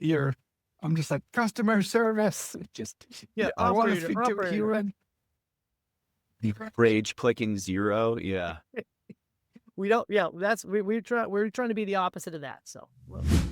ear. I'm just like, customer service. I want to speak to a human. The rage clicking zero. Yeah. We don't, yeah, we're trying to be the opposite of that. So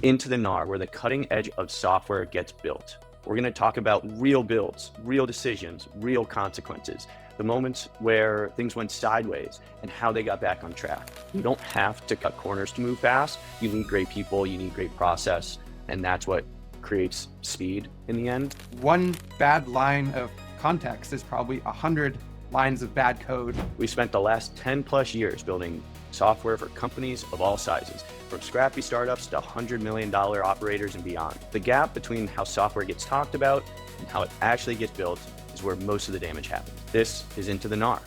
Into the Gnar, where the cutting edge of software gets built. We're going to talk about real builds, real decisions, real consequences, the moments where things went sideways and how they got back on track. You don't have to cut corners to move fast. You need great people, you need great process, and that's what creates speed in the end. One bad line of context is probably 100 lines of bad code. We spent the last 10 plus years building software for companies of all sizes, from scrappy startups to $100 million operators and beyond. The gap between how software gets talked about and how it actually gets built is where most of the damage happens. This is Into the Gnar.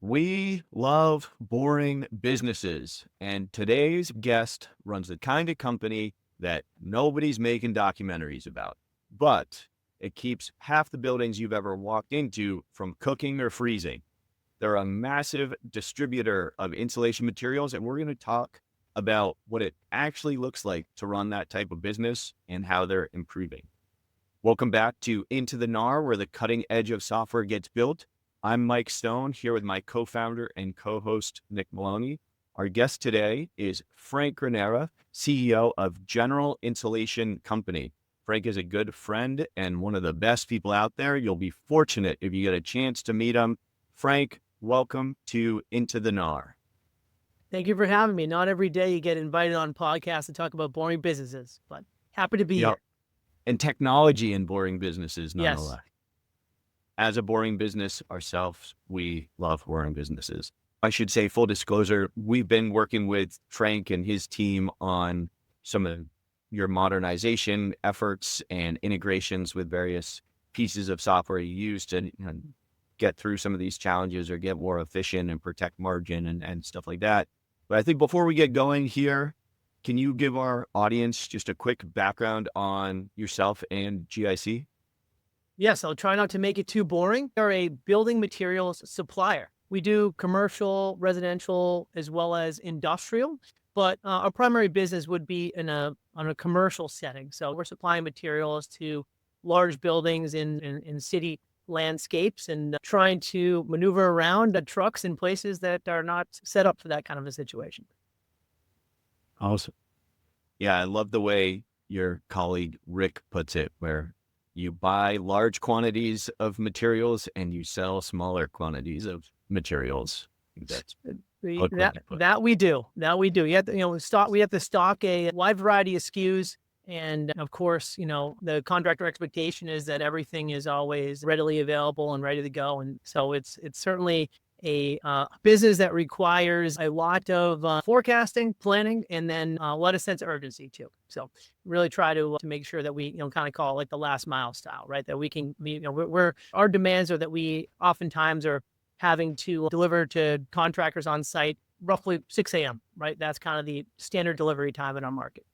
We love boring businesses, and today's guest runs the kind of company that nobody's making documentaries about, but it keeps half the buildings you've ever walked into from cooking or freezing. They're a massive distributor of insulation materials, and we're going to talk about what it actually looks like to run that type of business and how they're improving. Welcome back to Into the Gnar, where the cutting edge of software gets built. I'm Mike Stone, here with my co-founder and co-host, Nick Maloney. Our guest today is Frank Granara, CEO of General Insulation Company. Frank is a good friend and one of the best people out there. You'll be fortunate if you get a chance to meet him. Frank, welcome to Into the Gnar. thank you for having me. Not every day you get invited on podcasts to talk about boring businesses, but happy to be here. And technology in boring businesses, nonetheless. Yes. As a boring business ourselves, we love boring businesses. I should say, full disclosure, we've been working with Frank and his team on some of your modernization efforts and integrations with various pieces of software you use to get through some of these challenges or get more efficient and protect margin and stuff like that. But I think before we get going here, can you give our audience just a quick background on yourself and GIC? Yes, I'll try not to make it too boring. We're a building materials supplier. We do commercial, residential, as well as industrial, but our primary business would be on a commercial setting. So we're supplying materials to large buildings in city landscapes and trying to maneuver around trucks in places that are not set up for that kind of a situation. Awesome. Yeah, I love the way your colleague Rick puts it, where you buy large quantities of materials and you sell smaller quantities of materials. That we do. You have to, we have to stock a wide variety of SKUs. And of course, the contractor expectation is that everything is always readily available and ready to go. And so it's certainly a business that requires a lot of forecasting, planning, and then a lot of sense of urgency too. So really try to make sure that we, kind of call it like the last mile style, right? That we can, our demands are that we oftentimes are having to deliver to contractors on site roughly 6 a.m., right? That's kind of the standard delivery time in our market.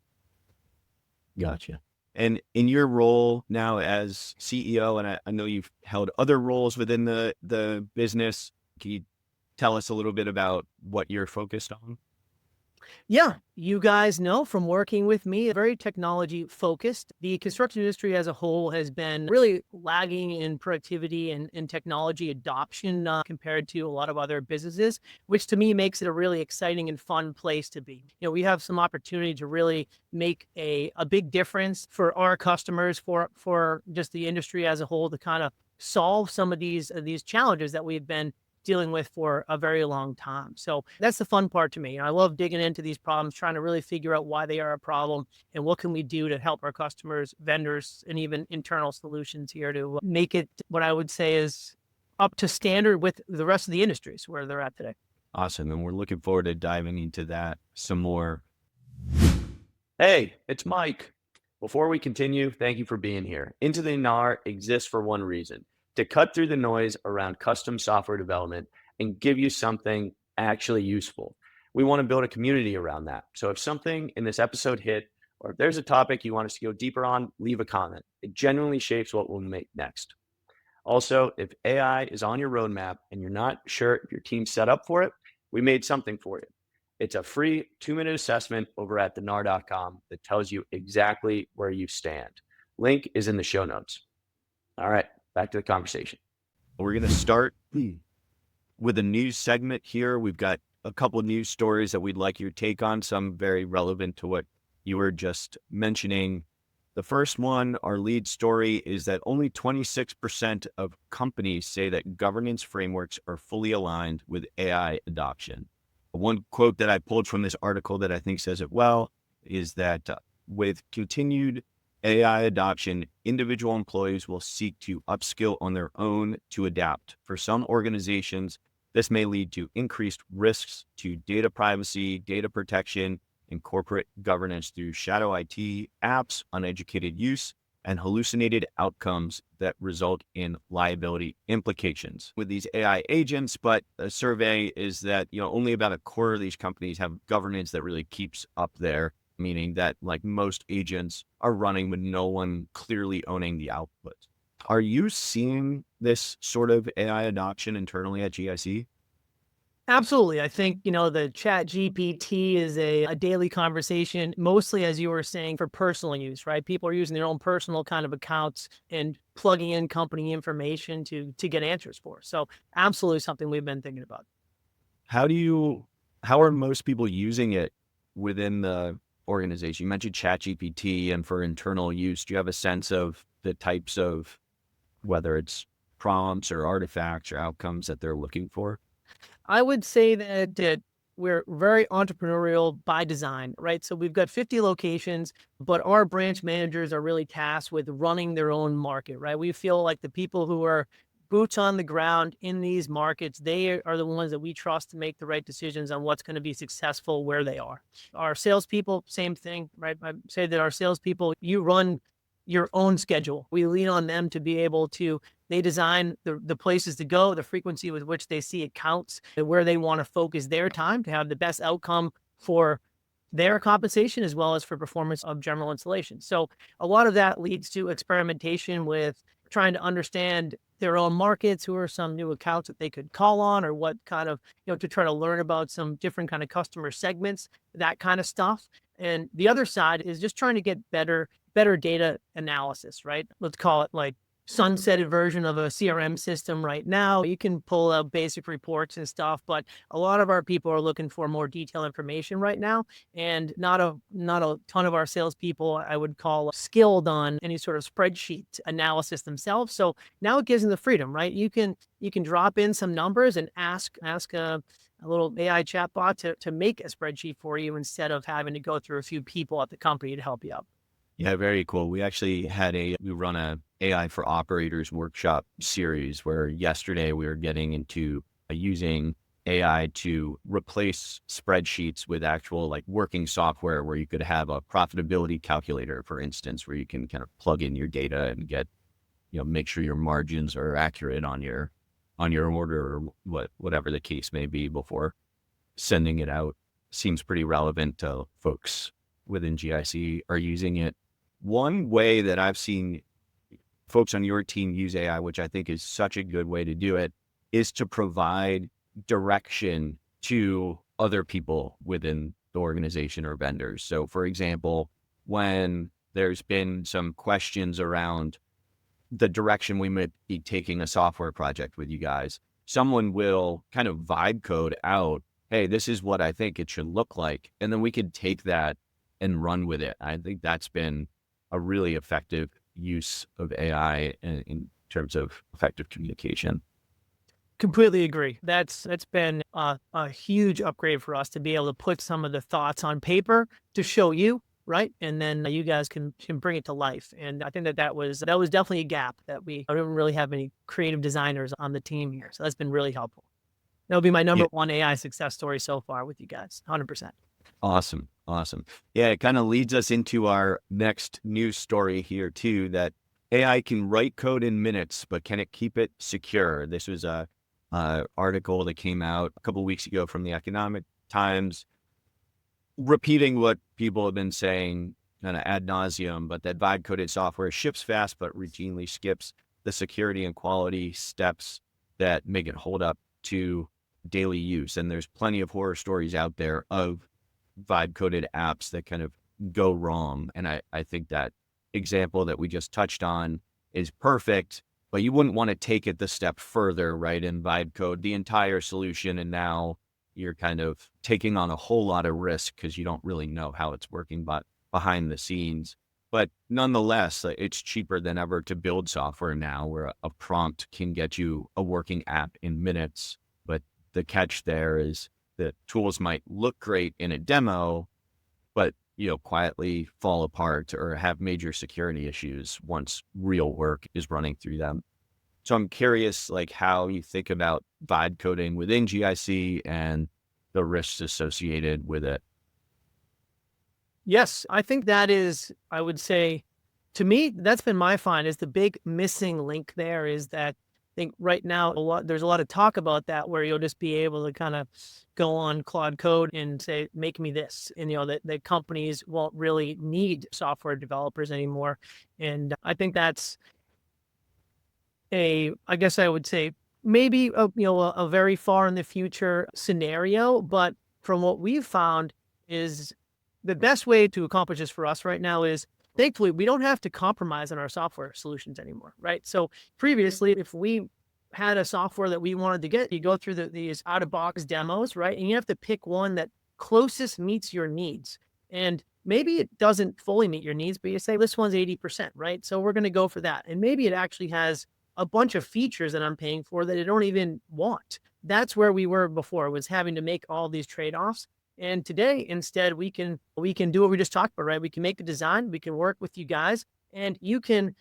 Gotcha. And in your role now as CEO, and I know you've held other roles within the business, can you tell us a little bit about what you're focused on? Yeah, you guys know from working with me, very technology focused. The construction industry as a whole has been really lagging in productivity and technology adoption compared to a lot of other businesses, which to me makes it a really exciting and fun place to be. We have some opportunity to really make a big difference for our customers, for just the industry as a whole, to kind of solve some of these challenges that we've been dealing with for a very long time. So that's the fun part to me. I love digging into these problems, trying to really figure out why they are a problem and what can we do to help our customers, vendors, and even internal solutions here to make it what I would say is up to standard with the rest of the industries where they're at today. Awesome. And we're looking forward to diving into that some more. Hey, it's Mike. Before we continue, thank you for being here. Into the Gnar exists for one reason: to cut through the noise around custom software development and give you something actually useful. We want to build a community around that. So if something in this episode hit, or if there's a topic you want us to go deeper on, leave a comment. It genuinely shapes what we'll make next. Also, if AI is on your roadmap and you're not sure if your team's set up for it, we made something for you. It's a free 2-minute assessment over at Gnar.com that tells you exactly where you stand. Link is in the show notes. All right, back to the conversation. We're going to start with a news segment here. We've got a couple of news stories that we'd like your take on, some very relevant to what you were just mentioning. The first one, our lead story, is that only 26% of companies say that governance frameworks are fully aligned with AI adoption. One quote that I pulled from this article that I think says it well is that with continued AI adoption, individual employees will seek to upskill on their own to adapt. For some organizations, this may lead to increased risks to data privacy, data protection, and corporate governance through shadow IT, apps, uneducated use, and hallucinated outcomes that result in liability implications with these AI agents. But a survey is that, only about a quarter of these companies have governance that really keeps up there, meaning that like most agents are running with no one clearly owning the output. Are you seeing this sort of AI adoption internally at GIC? Absolutely. I think, the chat GPT is a daily conversation, mostly, as you were saying, for personal use, right? People are using their own personal kind of accounts and plugging in company information to get answers for. So absolutely something we've been thinking about. How are most people using it within the organization? You mentioned chat GPT and for internal use. Do you have a sense of the types of, whether it's prompts or artifacts or outcomes that they're looking for? I would say that we're very entrepreneurial by design, right? So we've got 50 locations, but our branch managers are really tasked with running their own market, right? We feel like the people who are boots on the ground in these markets, they are the ones that we trust to make the right decisions on what's going to be successful where they are. Our salespeople, same thing, right? I say that our salespeople, you run your own schedule. We lean on them to be able to, they design the places to go, the frequency with which they see accounts, and where they want to focus their time to have the best outcome for their compensation as well as for performance of general installation. So a lot of that leads to experimentation with trying to understand their own markets, who are some new accounts that they could call on, or what kind of, to try to learn about some different kind of customer segments, that kind of stuff. And the other side is just trying to get better data analysis, right? Let's call it like sunsetted version of a CRM system right now. You can pull out basic reports and stuff, but a lot of our people are looking for more detailed information right now. And not a ton of our salespeople, I would call, skilled on any sort of spreadsheet analysis themselves. So now it gives them the freedom, right? You can drop in some numbers and ask a little AI chatbot to make a spreadsheet for you instead of having to go through a few people at the company to help you out. Yeah, very cool. We actually we run a AI for operators workshop series where yesterday we were getting into using AI to replace spreadsheets with actual like working software where you could have a profitability calculator, for instance, where you can kind of plug in your data and get, make sure your margins are accurate on your order or whatever the case may be before sending it out. Seems pretty relevant to folks within GIC are using it. One way that I've seen folks on your team use AI, which I think is such a good way to do it, is to provide direction to other people within the organization or vendors. So for example, when there's been some questions around the direction we might be taking a software project with you guys, someone will kind of vibe code out, hey, this is what I think it should look like. And then we could take that and run with it. I think that's been a really effective use of AI in terms of effective communication. Completely agree. That's been a huge upgrade for us to be able to put some of the thoughts on paper to show you, right? And then you guys can bring it to life. And I think that was definitely a gap that I don't really have any creative designers on the team here. So that's been really helpful. That'll be my number one AI success story so far with you guys, 100%. Awesome. Yeah, it kind of leads us into our next news story here too, that AI can write code in minutes, but can it keep it secure? This was a article that came out a couple of weeks ago from the Economic Times, repeating what people have been saying kind of ad nauseum, but that vibe coded software ships fast, but routinely skips the security and quality steps that make it hold up to daily use. And there's plenty of horror stories out there of vibe coded apps that kind of go wrong. And I think that example that we just touched on is perfect, but you wouldn't want to take it the step further, right? And vibe code the entire solution. And now you're kind of taking on a whole lot of risk because you don't really know how it's working but behind the scenes. But nonetheless, it's cheaper than ever to build software now, where a prompt can get you a working app in minutes. But the catch there is that tools might look great in a demo, but quietly fall apart or have major security issues once real work is running through them. So I'm curious, like, how you think about vibe coding within GIC and the risks associated with it. Yes, I think that is, I would say, to me, that's been my find is the big missing link there is that I think right now there's a lot of talk about that where you'll just be able to kind of go on Claude Code and say, make me this. And, that companies won't really need software developers anymore. And I think that's I guess I would say maybe, a very far in the future scenario. But from what we've found is the best way to accomplish this for us right now is, thankfully, we don't have to compromise on our software solutions anymore, right? So previously, if we had a software that we wanted to get, you go through these out-of-box demos, right? And you have to pick one that closest meets your needs. And maybe it doesn't fully meet your needs, but you say, this one's 80%, right? So we're going to go for that. And maybe it actually has a bunch of features that I'm paying for that I don't even want. That's where we were before, was having to make all these trade-offs. And today, instead, we can do what we just talked about, right? We can make the design, we can work with you guys, and you can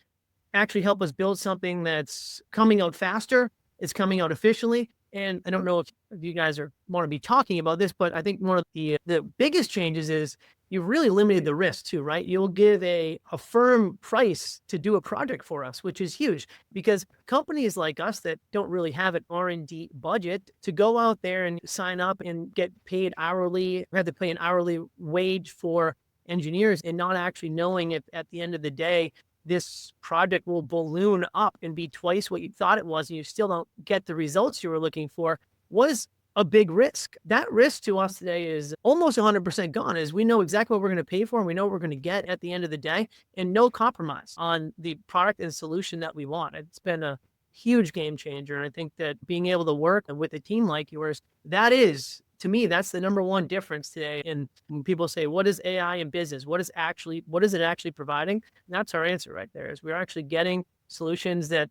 actually help us build something that's coming out faster, it's coming out efficiently. And I don't know if you guys want to be talking about this, but I think one of the biggest changes is you've really limited the risk too, right? You'll give a firm price to do a project for us, which is huge because companies like us that don't really have an R&D budget to go out there and sign up and get paid hourly, have to pay an hourly wage for engineers and not actually knowing if at the end of the day, this project will balloon up and be twice what you thought it was, and you still don't get the results you were looking for, was a big risk. That risk to us today is almost 100% gone, as we know exactly what we're going to pay for and we know what we're going to get at the end of the day, and no compromise on the product and solution that we want. It's been a huge game changer. And I think that being able to work with a team like yours, that is, to me, that's the number one difference today. And when people say, what is AI in business? What is it actually providing? And that's our answer right there, is we're actually getting solutions that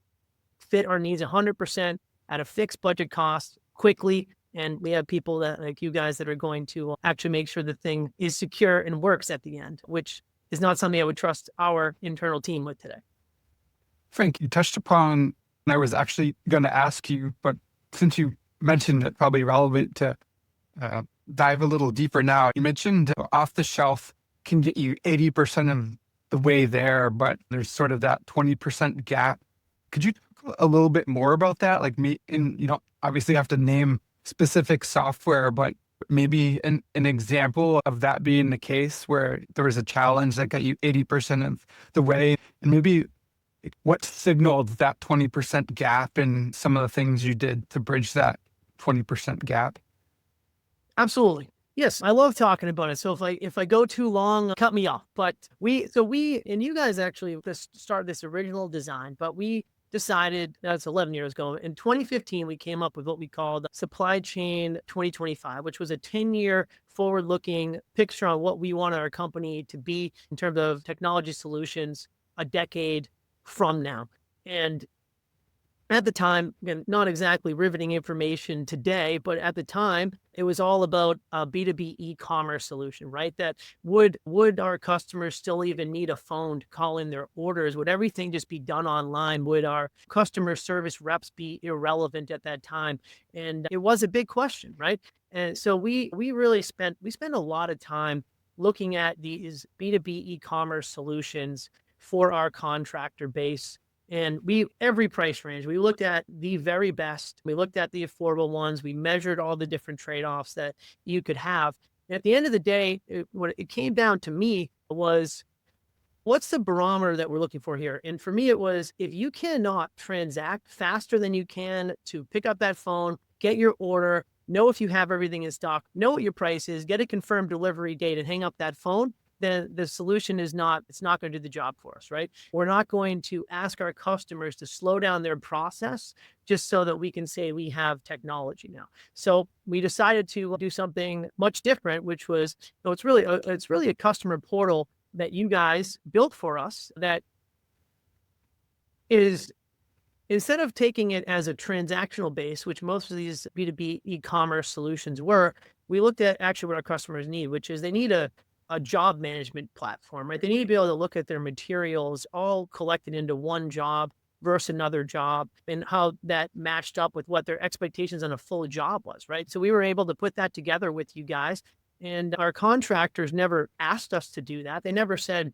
fit our needs 100% at a fixed budget cost quickly. And we have people that, like you guys, that are going to actually make sure the thing is secure and works at the end, which is not something I would trust our internal team with today. Frank, you touched upon, and I was actually going to ask you, but since you mentioned it, probably relevant to dive a little deeper now. You mentioned off the shelf can get you 80% of the way there, but there's sort of that 20% gap. Could you talk a little bit more about that? Like you don't obviously have to name specific software, but maybe an example of that being the case where there was a challenge that got you 80% of the way, and maybe what signaled that 20% gap and some of the things you did to bridge that 20% gap? Absolutely. Yes, I love talking about it. So if I go too long, cut me off. But we and you guys actually started this original design, but we decided, that's 11 years ago. In 2015, we came up with what we called Supply Chain 2025, which was a 10-year forward-looking picture on what we wanted our company to be in terms of technology solutions a decade from now. And at the time, again, not exactly riveting information today, but at the time, it was all about a B2B e-commerce solution, right? That would our customers still even need a phone to call in their orders? Would everything just be done online? Would our customer service reps be irrelevant at that time? And it was a big question, right? And so we spent a lot of time looking at these B2B e-commerce solutions for our contractor base. And every price range, we looked at the very best, we looked at the affordable ones, we measured all the different trade-offs that you could have. And at the end of the day, what it came down to me was, what's the barometer that we're looking for here? And for me, it was, if you cannot transact faster than you can to pick up that phone, get your order, know if you have everything in stock, know what your price is, get a confirmed delivery date, and hang up that phone, then the solution is not, it's not going to do the job for us, right? We're not going to ask our customers to slow down their process just so that we can say we have technology now. So we decided to do something much different, which was, it's really a customer portal that you guys built for us that is, instead of taking it as a transactional base, which most of these B2B e-commerce solutions were, we looked at actually what our customers need, which is they need a job management platform, right? They need to be able to look at their materials all collected into one job versus another job, and how that matched up with what their expectations on a full job was, right? So we were able to put that together with you guys, and our contractors never asked us to do that. They never said,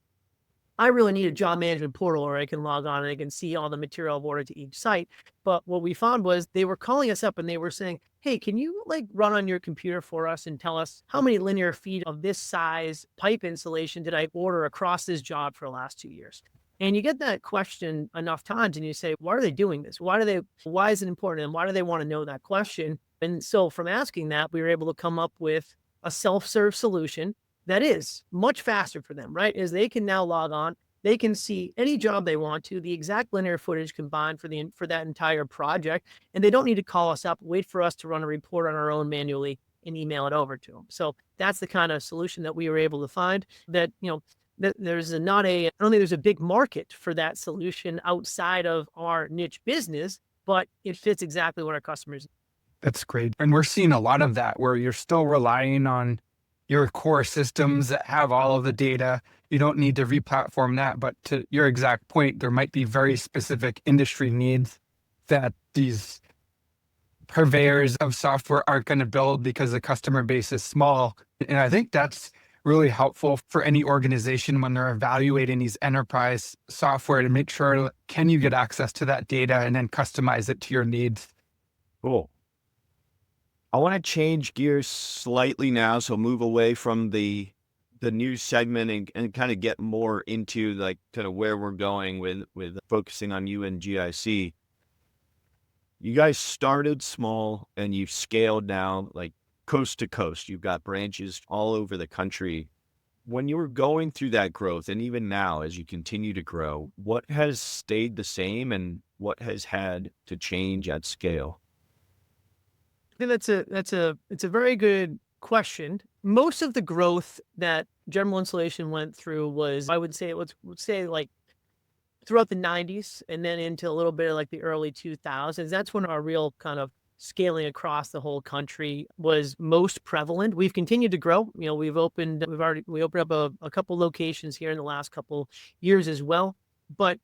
I really need a job management portal where I can log on and I can see all the material I've ordered to each site. But what we found was they were calling us up and they were saying, hey, can you like run on your computer for us and tell us how many linear feet of this size pipe insulation did I order across this job for the last 2 years? And you get that question enough times and you say, why are they doing this? Why is it important? And why do they want to know that question? And so from asking that, we were able to come up with a self-serve solution that is much faster for them, right? Is they can now log on, they can see any job they want to, the exact linear footage combined for that entire project, and they don't need to call us up, wait for us to run a report on our own manually and email it over to them. So that's the kind of solution that we were able to find. That I don't think there's a big market for that solution outside of our niche business, but it fits exactly what our customers need. That's great. And we're seeing a lot of that where you're still relying on your core systems that have all of the data. You don't need to replatform that. But to your exact point, there might be very specific industry needs that these purveyors of software aren't going to build because the customer base is small. And I think that's really helpful for any organization when they're evaluating these enterprise software to make sure, can you get access to that data and then customize it to your needs? Cool. I want to change gears slightly now, so move away from the news segment and kind of get more into like kind of where we're going with focusing on you and GIC. You guys started small and you've scaled now like coast to coast. You've got branches all over the country. When you were going through that growth, and even now as you continue to grow, what has stayed the same and what has had to change at scale? I think it's a very good question. Most of the growth that General Insulation went through was, I would say, let's say like throughout the 90s and then into a little bit of like the early 2000s. That's when our real kind of scaling across the whole country was most prevalent. We've continued to grow. We opened up a couple locations here in the last couple years as well. But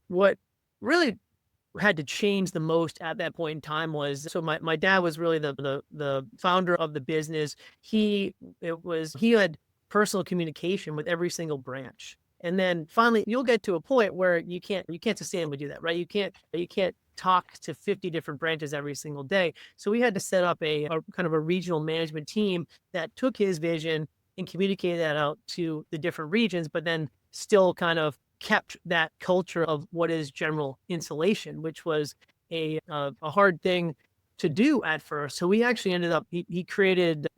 what really had to change the most at that point in time was, so my dad was really the founder of the business. He had personal communication with every single branch. And then finally you'll get to a point where you can't sustainably do that, right? You can't talk to 50 different branches every single day. So we had to set up a kind of a regional management team that took his vision and communicated that out to the different regions, but then still kind of kept that culture of what is General Insulation, which was a hard thing to do at first. So we actually ended up, he created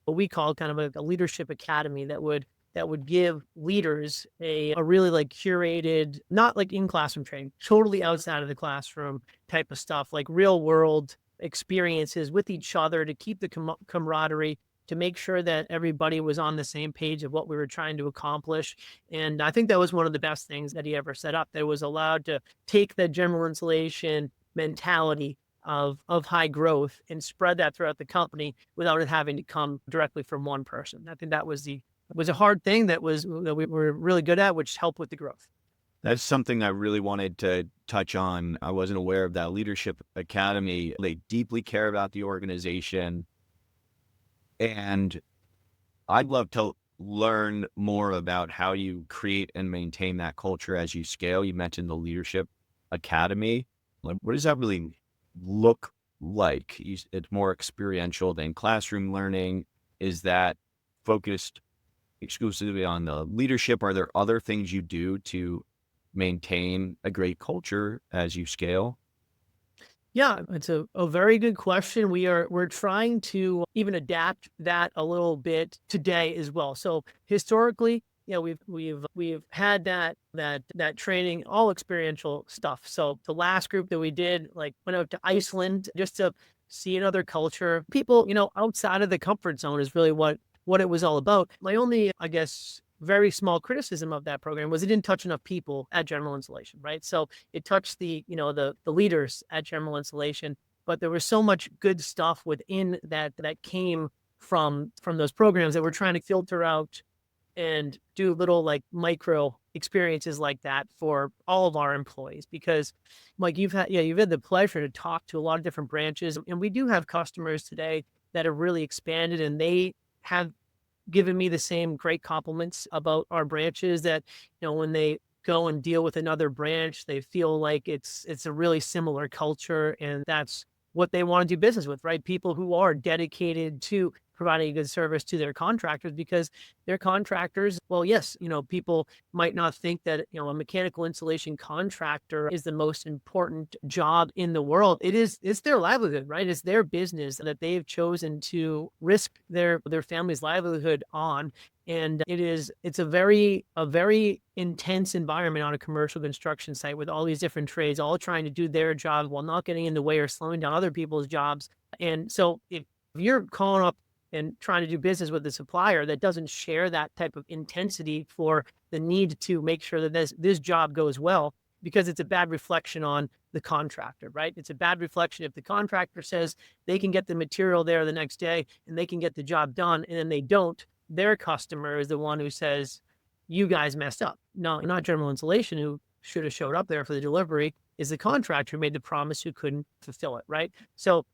what we call kind of a leadership academy that would give leaders a really like curated, not like in classroom training, totally outside of the classroom type of stuff, like real world experiences with each other to keep the camaraderie, to make sure that everybody was on the same page of what we were trying to accomplish. And I think that was one of the best things that he ever set up, that was allowed to take the General Insulation mentality of high growth and spread that throughout the company without it having to come directly from one person. I think that was a hard thing that we were really good at, which helped with the growth. That's something I really wanted to touch on. I wasn't aware of that leadership academy. They deeply care about the organization. And I'd love to learn more about how you create and maintain that culture as you scale. You mentioned the leadership academy. Like, what does that really look like? It's more experiential than classroom learning. Is that focused exclusively on the leadership? Are there other things you do to maintain a great culture as you scale? Yeah, it's a very good question. We're trying to even adapt that a little bit today as well. So historically, yeah, we've had that training, all experiential stuff. So the last group that we did, like, went out to Iceland just to see another culture. People, outside of the comfort zone is really what it was all about. My only, I guess, very small criticism of that program was it didn't touch enough people at General Insulation, right? So it touched the leaders at General Insulation, but there was so much good stuff within that came from those programs that we're trying to filter out and do little, like, micro experiences like that for all of our employees. Because, like, you've had the pleasure to talk to a lot of different branches, and we do have customers today that have really expanded, and they have given me the same great compliments about our branches, that, when they go and deal with another branch, they feel like it's a really similar culture, and that's what they want to do business with, right? People who are dedicated to providing a good service to their contractors, because their contractors, well, yes, people might not think that, a mechanical insulation contractor is the most important job in the world. It's their livelihood, right? It's their business that they've chosen to risk their family's livelihood on. And it's a very intense environment on a commercial construction site, with all these different trades all trying to do their job while not getting in the way or slowing down other people's jobs. And so if you're calling up and trying to do business with a supplier that doesn't share that type of intensity for the need to make sure that this job goes well, because it's a bad reflection on the contractor, right? It's a bad reflection if the contractor says they can get the material there the next day and they can get the job done, and then they don't. Their customer is the one who says, you guys messed up. No, not General Insulation, who should have showed up there for the delivery, is the contractor who made the promise, who couldn't fulfill it, right? So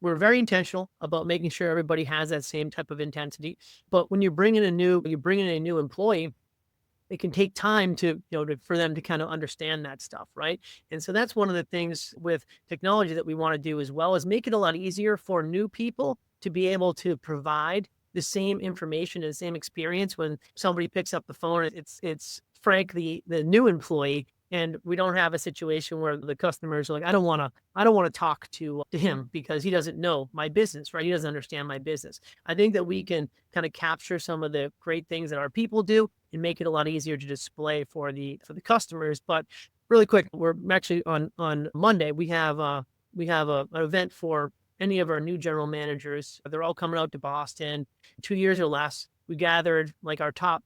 we're very intentional about making sure everybody has that same type of intensity. But when you bring in a new employee, it can take time for them to kind of understand that stuff, right? And so that's one of the things with technology that we want to do as well, is make it a lot easier for new people to be able to provide the same information and the same experience when somebody picks up the phone. It's Frank, the new employee, and we don't have a situation where the customers are like, I don't want to talk to him because he doesn't know my business, right? He doesn't understand my business. I think that we can kind of capture some of the great things that our people do and make it a lot easier to display for the customers. But really quick, we're actually on Monday, we have an event for any of our new general managers. They're all coming out to Boston, 2 years or less. We gathered, like, our top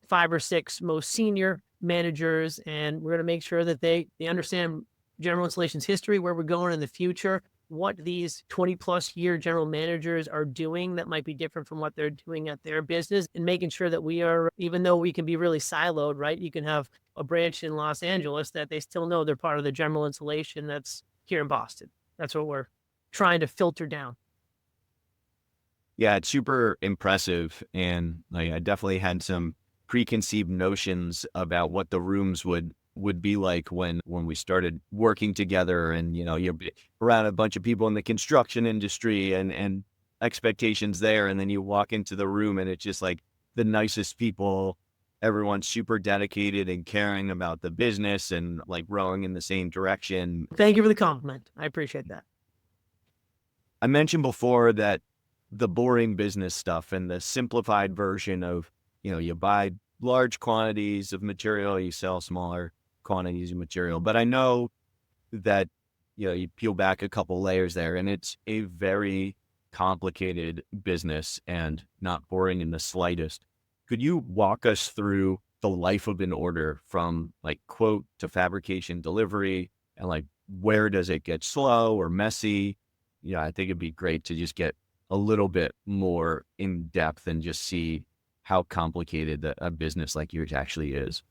5 or 6 most senior managers, and we're going to make sure that they understand General Insulation's history, where we're going in the future, what these 20+ year general managers are doing that might be different from what they're doing at their business, and making sure that we are, even though we can be really siloed, right? You can have a branch in Los Angeles that they still know they're part of the General Insulation that's here in Boston. That's what we're trying to filter down. Yeah, it's super impressive. And like, I definitely had some preconceived notions about what the rooms would be like when we started working together, and you're around a bunch of people in the construction industry and expectations there, and then you walk into the room and it's just like the nicest people. Everyone's super dedicated and caring about the business and like rowing in the same direction. Thank you for the compliment. I appreciate that. I mentioned before that the boring business stuff and the simplified version of, you buy large quantities of material, you sell smaller quantities of material. But I know that, you peel back a couple layers there, and it's a very complicated business and not boring in the slightest. Could you walk us through the life of an order from like quote to fabrication delivery, and like where does it get slow or messy? I think it'd be great to just get a little bit more in depth and just see how complicated a business like yours actually is.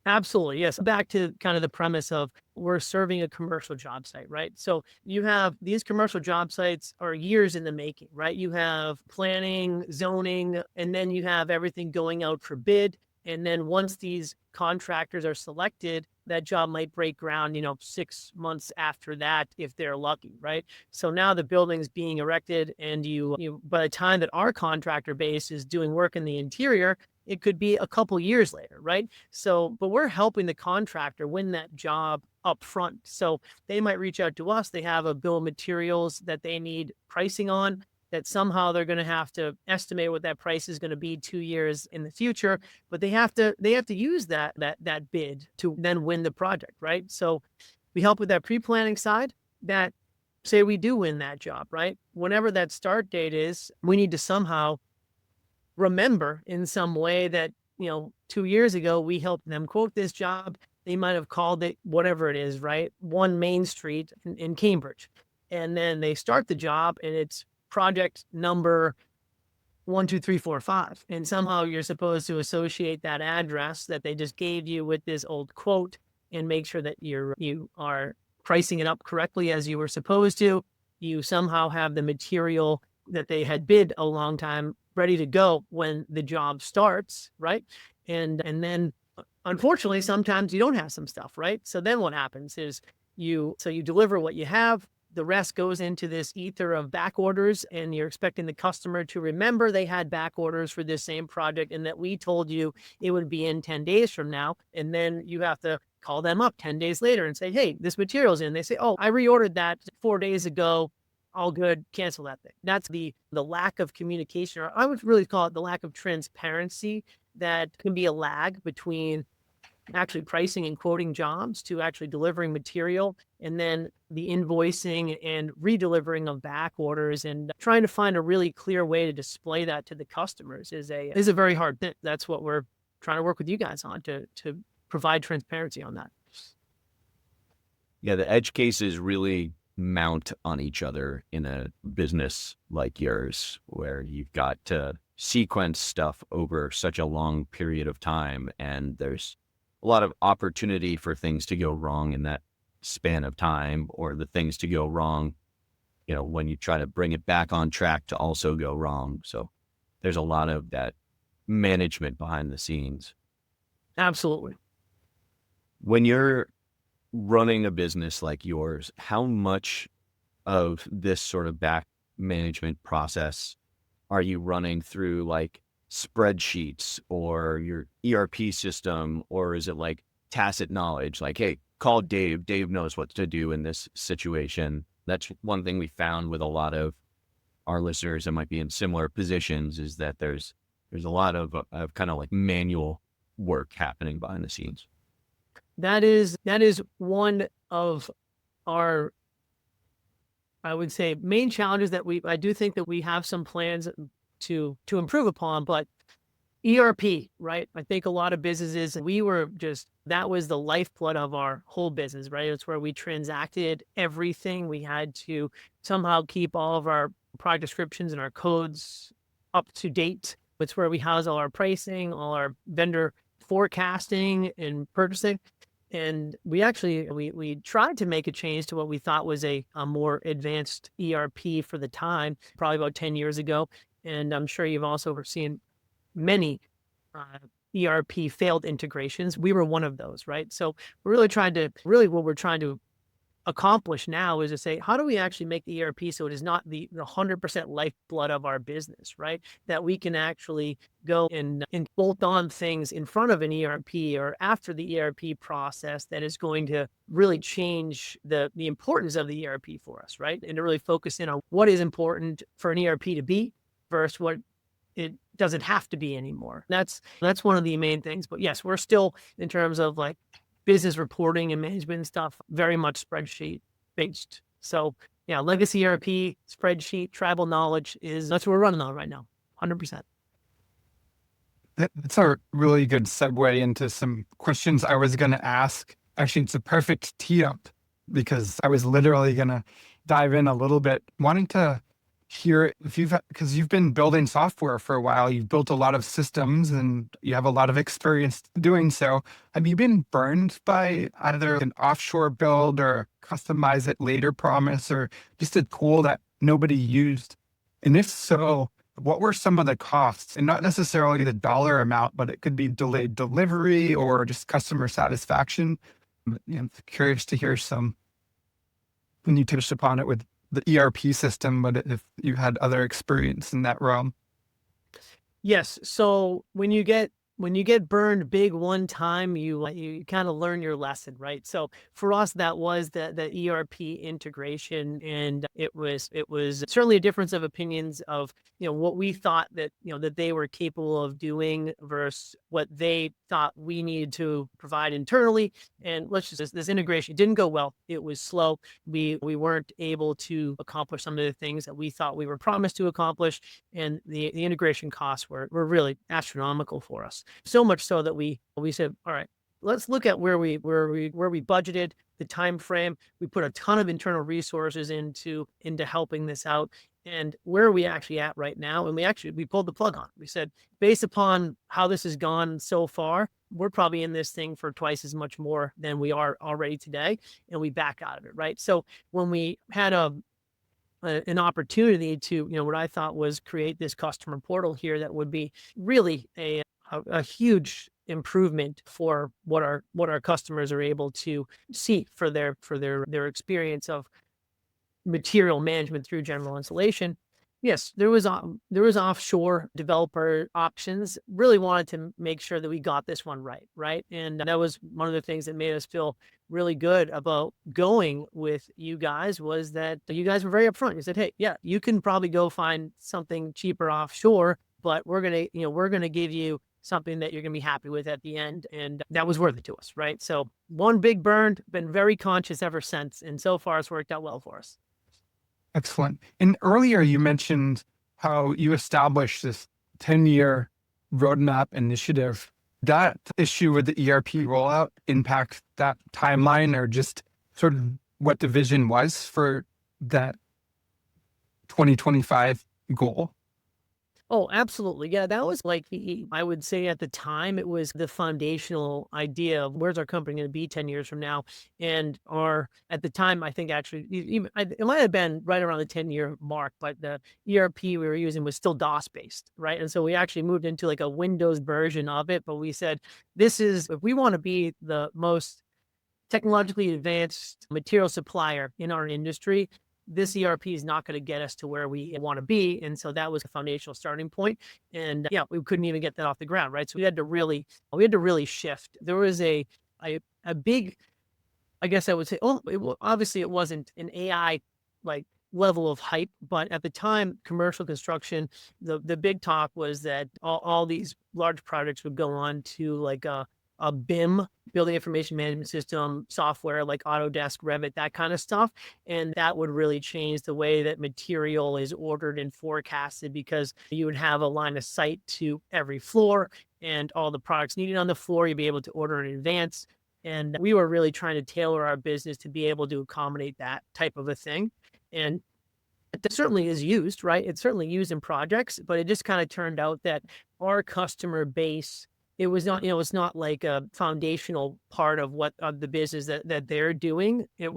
Absolutely. Yes. Back to kind of the premise of, we're serving a commercial job site, right? So you have these commercial job sites are years in the making, right? You have planning, zoning, and then you have everything going out for bid. And then once these contractors are selected, that job might break ground, 6 months after that, if they're lucky, right? So now the building's being erected, and you by the time that our contractor base is doing work in the interior, It could be a couple years later, right? So, but we're helping the contractor win that job up front. So they might reach out to us. They have a bill of materials that they need pricing on, that somehow they're going to have to estimate what that price is going to be 2 years in the future, but they have to use that bid to then win the project, right? So we help with that pre-planning side. That, say we do win that job, right? Whenever that start date is, we need to somehow remember in some way that, 2 years ago, we helped them quote this job. They might have called it whatever it is, right? 1 Main Street in Cambridge. And then they start the job and it's project number 1, 2, 3, 4, 5. And somehow you're supposed to associate that address that they just gave you with this old quote and make sure that you are pricing it up correctly as you were supposed to. You somehow have the material that they had bid a long time ready to go when the job starts, right? And then unfortunately, sometimes you don't have some stuff, right? So then what happens is you deliver what you have. The rest goes into this ether of back orders, and you're expecting the customer to remember they had back orders for this same project and that we told you it would be in 10 days from now. And then you have to call them up 10 days later and say, hey, this material's in. They say, oh, I reordered that 4 days ago. All good, cancel that thing. That's the lack of communication, or I would really call it the lack of transparency, that can be a lag between actually pricing and quoting jobs to actually delivering material, and then the invoicing and redelivering of back orders, and trying to find a really clear way to display that to the customers is a very hard thing. That's what we're trying to work with you guys on, to provide transparency on that. Yeah, the edge cases really mount on each other in a business like yours, where you've got to sequence stuff over such a long period of time, and there's a lot of opportunity for things to go wrong in that span of time, or the things to go wrong, when you try to bring it back on track to also go wrong. So there's a lot of that management behind the scenes. Absolutely. When you're running a business like yours, how much of this sort of back management process are you running through, like spreadsheets or your ERP system, or is it like tacit knowledge, like, hey, call Dave, Dave knows what to do in this situation? That's one thing we found with a lot of our listeners that might be in similar positions, is that there's a lot of kind of like manual work happening behind the scenes. That is one of our, I would say, main challenges that I do think that we have some plans to improve upon. But ERP, right? I think a lot of businesses, that was the lifeblood of our whole business, right? It's where we transacted everything. We had to somehow keep all of our product descriptions and our codes up to date. It's where we house all our pricing, all our vendor forecasting and purchasing. And we tried to make a change to what we thought was a more advanced ERP for the time, probably about 10 years ago. And I'm sure you've also seen many ERP failed integrations. We were one of those, right? So what we're trying to accomplish now is to say, how do we actually make the ERP so it is not the 100% lifeblood of our business, right? That we can actually go and bolt on things in front of an ERP or after the ERP process that is going to really change the importance of the ERP for us, right? And to really focus in on what is important for an ERP to be versus what it doesn't have to be anymore. That's one of the main things. But yes, we're still, in terms of like business reporting and management and stuff, very much spreadsheet based. So yeah, legacy ERP, spreadsheet, tribal knowledge that's what we're running on right now, 100%. That's a really good segue into some questions I was going to ask. Actually, it's a perfect tee up, because I was literally going to dive in a little bit, wanting to hear because you've been building software for a while, you've built a lot of systems and you have a lot of experience doing so. Have you been burned by either an offshore build or customize it later promise, or just a tool that nobody used? And if so, what were some of the costs? And not necessarily the dollar amount, but it could be delayed delivery or just customer satisfaction. I'm curious to hear some, when you touched upon it with the ERP system, but if you had other experience in that realm. Yes. So when you get when you get burned big one time, you kind of learn your lesson, right? So for us, that was the ERP integration, and it was certainly a difference of opinions of what we thought that that they were capable of doing versus what they thought we needed to provide internally. And let's just this integration didn't go well. It was slow. We weren't able to accomplish some of the things that we thought we were promised to accomplish, and the integration costs were really astronomical for us. So much so that we said, all right, let's look at where we budgeted, the time frame. We put a ton of internal resources into helping this out, and where are we actually at right now? And we pulled the plug on it. We said, based upon how this has gone so far, we're probably in this thing for twice as much more than we are already today, and we back out of it, right? So when we had an opportunity to, what I thought was create this customer portal here that would be really a huge improvement for what our customers are able to see for their experience of material management through general installation. Yes, there was offshore developer options. Really wanted to make sure that we got this one right? And that was one of the things that made us feel really good about going with you guys, was that you guys were very upfront. You said, hey, yeah, you can probably go find something cheaper offshore, but we're gonna give you something that you're gonna be happy with at the end, and that was worth it to us, right? So one big burn, been very conscious ever since, and so far it's worked out well for us. Excellent. And earlier you mentioned how you established this 10-year roadmap initiative. That issue with the ERP rollout impact that timeline, or just sort of what the vision was for that 2025 goal? Oh, absolutely. Yeah, that was like I would say at the time, it was the foundational idea of where's our company going to be 10 years from now. And at the time, I think actually, it might have been right around the 10-year mark, but the ERP we were using was still DOS based, right? And so we actually moved into like a Windows version of it. But we said, if we want to be the most technologically advanced material supplier in our industry, this ERP is not going to get us to where we want to be. And so that was a foundational starting point. And yeah, we couldn't even get that off the ground, right? So we had to really shift. There was a big, I guess I would say, obviously it wasn't an AI like level of hype, but at the time, commercial construction, the big talk was that all these large projects would go on to like a BIM, building information management system software, like Autodesk, Revit, that kind of stuff. And that would really change the way that material is ordered and forecasted, because you would have a line of sight to every floor and all the products needed on the floor. You'd be able to order in advance. And we were really trying to tailor our business to be able to accommodate that type of a thing. And it certainly is used, right? It's certainly used in projects, but it just kind of turned out that our customer base, it was not, it's not like a foundational part of the business that they're doing. It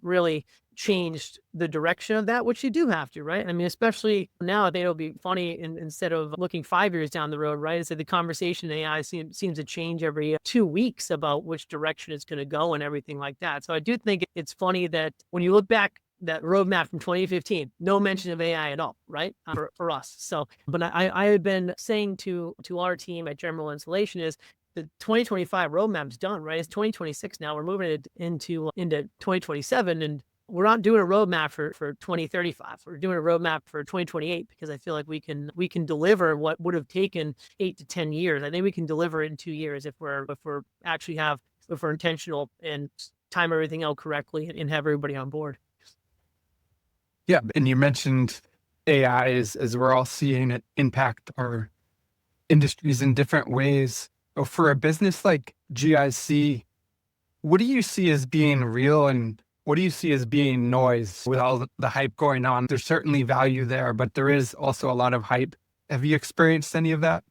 really changed the direction of that, which you do have to, right? I mean, especially now, I think it'll be funny instead of looking 5 years down the road, right? So the conversation in AI seems to change every 2 weeks about which direction it's going to go and everything like that. So I do think it's funny that when you look back, that roadmap from 2015, no mention of AI at all, right? For us. So, but I had been saying to our team at General Installation is the 2025 roadmap's done, right? It's 2026 now. We're moving it into 2027, and we're not doing a roadmap for 2035. We're doing a roadmap for 2028, because I feel like we can deliver what would have taken 8 to 10 years. I think we can deliver it in 2 years if we're intentional and time everything out correctly and have everybody on board. Yeah, and you mentioned AI as we're all seeing it impact our industries in different ways. So for a business like GIC, what do you see as being real, and what do you see as being noise with all the hype going on? There's certainly value there, but there is also a lot of hype. Have you experienced any of that?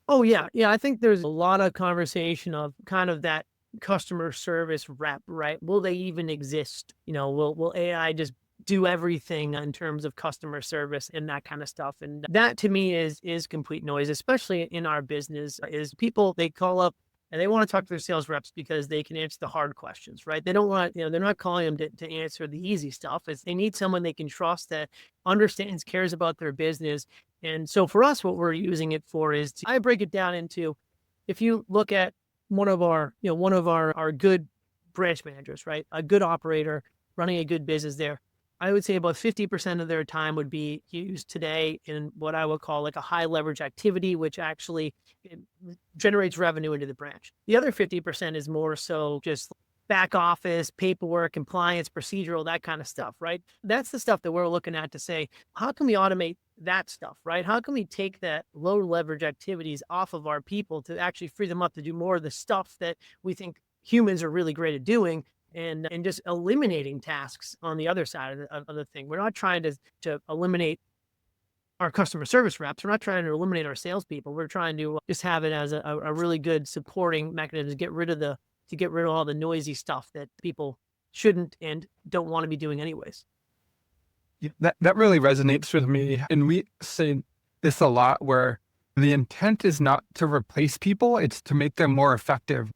Oh, yeah. Yeah, I think there's a lot of conversation of kind of that customer service rep, right? Will they even exist? Will AI just do everything in terms of customer service and that kind of stuff? And that to me is complete noise, especially in our business. Is people, they call up and they want to talk to their sales reps because they can answer the hard questions, right? They don't want, they're not calling them to answer the easy stuff. They need someone they can trust, that understands, cares about their business. And so for us, what we're using it for is I break it down into if you look at one of our good branch managers, right? A good operator running a good business there, I would say about 50% of their time would be used today in what I would call like a high leverage activity, which actually generates revenue into the branch. The other 50% is more so just back office, paperwork, compliance, procedural, that kind of stuff, right? That's the stuff that we're looking at to say, how can we automate that stuff, right? How can we take that low leverage activities off of our people to actually free them up to do more of the stuff that we think humans are really great at doing, and just eliminating tasks on the other side of the thing. We're not trying to eliminate our customer service reps. We're not trying to eliminate our salespeople. We're trying to just have it as a really good supporting mechanism to get rid of all the noisy stuff that people shouldn't and don't want to be doing anyways. Yeah, that really resonates with me. And we say this a lot, where the intent is not to replace people, it's to make them more effective.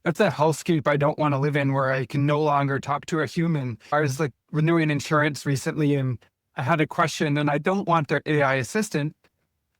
That's a hellscape I don't want to live in, where I can no longer talk to a human. I was like renewing insurance recently, and I had a question, and I don't want their AI assistant.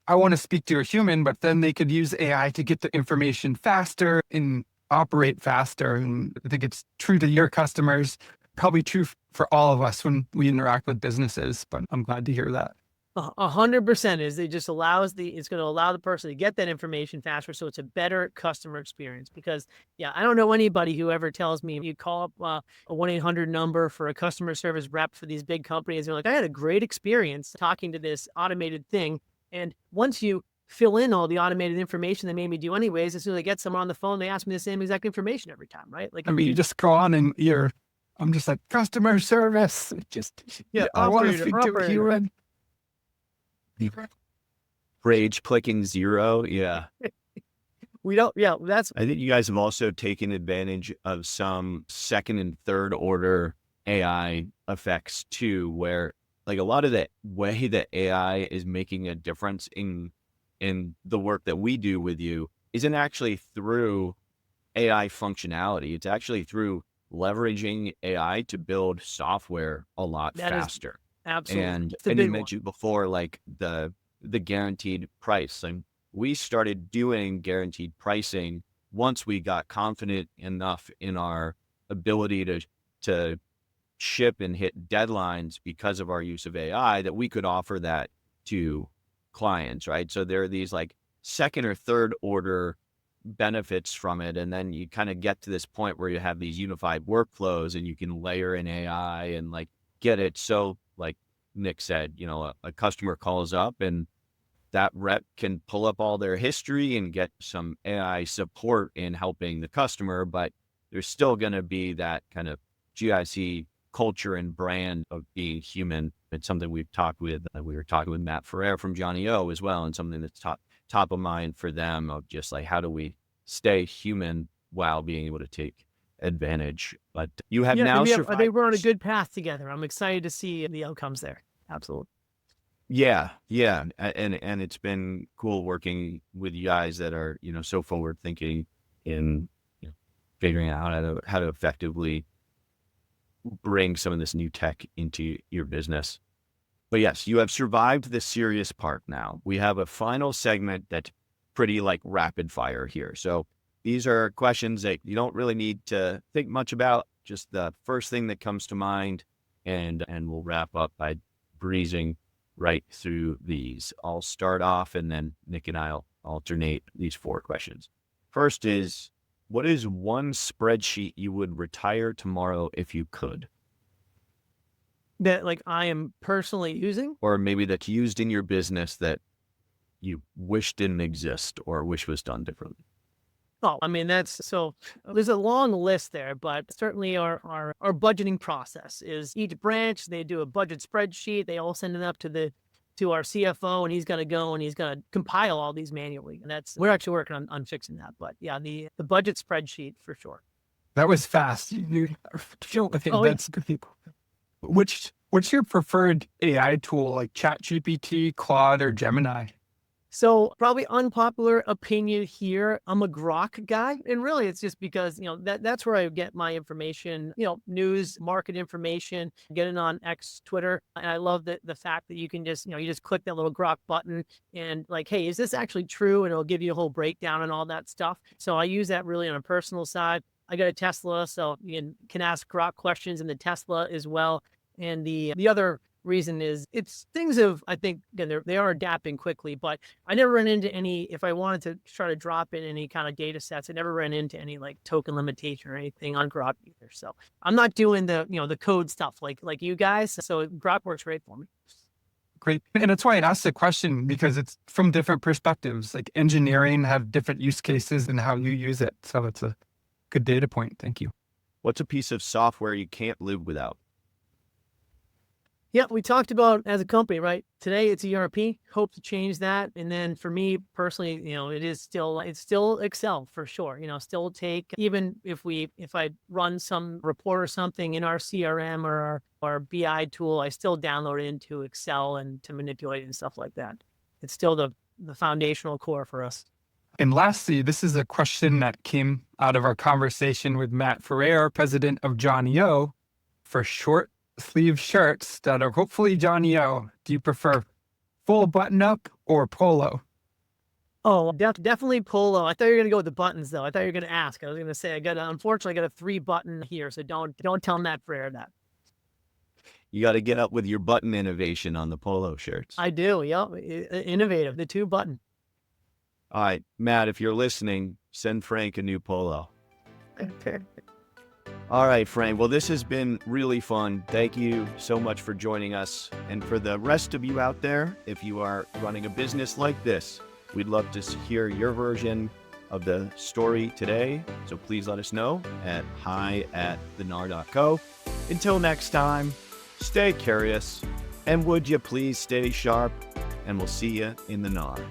I want to speak to a human, but then they could use AI to get the information faster and operate faster. And I think it's true to your customers, probably true for all of us when we interact with businesses, but I'm glad to hear that. 100% is it's going to allow the person to get that information faster. So it's a better customer experience, because I don't know anybody who ever tells me you call up a 1-800 number for a customer service rep for these big companies. They're like, I had a great experience talking to this automated thing. And once you fill in all the automated information they made me do anyways, as soon as I get someone on the phone, they ask me the same exact information every time, right? Like, I mean, you just go on and I'm just like, customer service. I want to speak to a human. Rage clicking 0. Yeah. We don't, that's. I think you guys have also taken advantage of some second and third order AI effects too, where like a lot of the way that AI is making a difference in the work that we do with you isn't actually through AI functionality. It's actually through leveraging AI to build software a lot faster. Absolutely. And you mentioned before, like the guaranteed price. And we started doing guaranteed pricing once we got confident enough in our ability to ship and hit deadlines because of our use of AI, that we could offer that to clients, right? So there are these like second or third order benefits from it. And then you kind of get to this point where you have these unified workflows and you can layer in AI and like get it. So like Nick said, a customer calls up and that rep can pull up all their history and get some AI support in helping the customer, but there's still going to be that kind of GIC culture and brand of being human. It's something we've talked with. We were talking with Matt Ferrer from Johnny O as well, and something that's top of mind for them, of just like, how do we stay human while being able to take advantage? But you have now survived. I think we're on a good path together. I'm excited to see the outcomes there. Absolutely. Yeah. And it's been cool working with you guys that are, so forward thinking in figuring out how to effectively bring some of this new tech into your business. But yes, you have survived the serious part now. We have a final segment that's pretty like rapid fire here. So these are questions that you don't really need to think much about, just the first thing that comes to mind, and we'll wrap up by breezing right through these. I'll start off and then Nick and I'll alternate these 4 questions. First is, what is one spreadsheet you would retire tomorrow if you could? That like I am personally using? Or maybe that's used in your business that you wish didn't exist or wish was done differently. Oh, I mean, there's a long list there, but certainly our budgeting process is each branch, they do a budget spreadsheet. They all send it up to our CFO, and he's going to go and he's going to compile all these manually. And we're actually working on fixing that. But yeah, the budget spreadsheet for sure. That was fast. That's good. What's your preferred AI tool, like ChatGPT, Claude, or Gemini? So probably unpopular opinion here. I'm a Grok guy. And really it's just because, that's where I get my information, news, market information, get it on X, Twitter. And I love the fact that you can just, you just click that little Grok button and like, hey, is this actually true? And it'll give you a whole breakdown and all that stuff. So I use that really on a personal side. I got a Tesla, so you can ask Grok questions in the Tesla as well. And the other reason is it's things of, I think, again, they are adapting quickly, but I never ran into any, if I wanted to try to drop in any kind of data sets, I never ran into any like token limitation or anything on Grok either. So I'm not doing the code stuff like you guys. So Grok works great for me. Great. And that's why I asked the question, because it's from different perspectives. Like engineering have different use cases and how you use it. So it's a good data point. Thank you. What's a piece of software you can't live without? Yeah, we talked about as a company, right? Today it's ERP. Hope to change that. And then for me personally, it's still Excel for sure. Still take, even if I run some report or something in our CRM or our BI tool, I still download it into Excel and to manipulate it and stuff like that. It's still the foundational core for us. And lastly, this is a question that came out of our conversation with Matt Ferrer, president of Johnny O, for short sleeve shirts that are hopefully Johnny O. Do you prefer full button up or polo? Oh, definitely polo. I thought you were gonna go with the buttons though. I thought you were gonna ask. I was gonna say unfortunately I got a 3-button here, so don't tell Matt Ferrer that. You got to get up with your button innovation on the polo shirts. I do. Yep, innovative. The 2-button. All right, Matt, if you're listening, send Frank a new polo. All right, Frank. Well, this has been really fun. Thank you so much for joining us. And for the rest of you out there, if you are running a business like this, we'd love to hear your version of the story today. So please let us know at hi@thegnar.co. Until next time, stay curious, and would you please stay sharp, and we'll see you in the Gnar.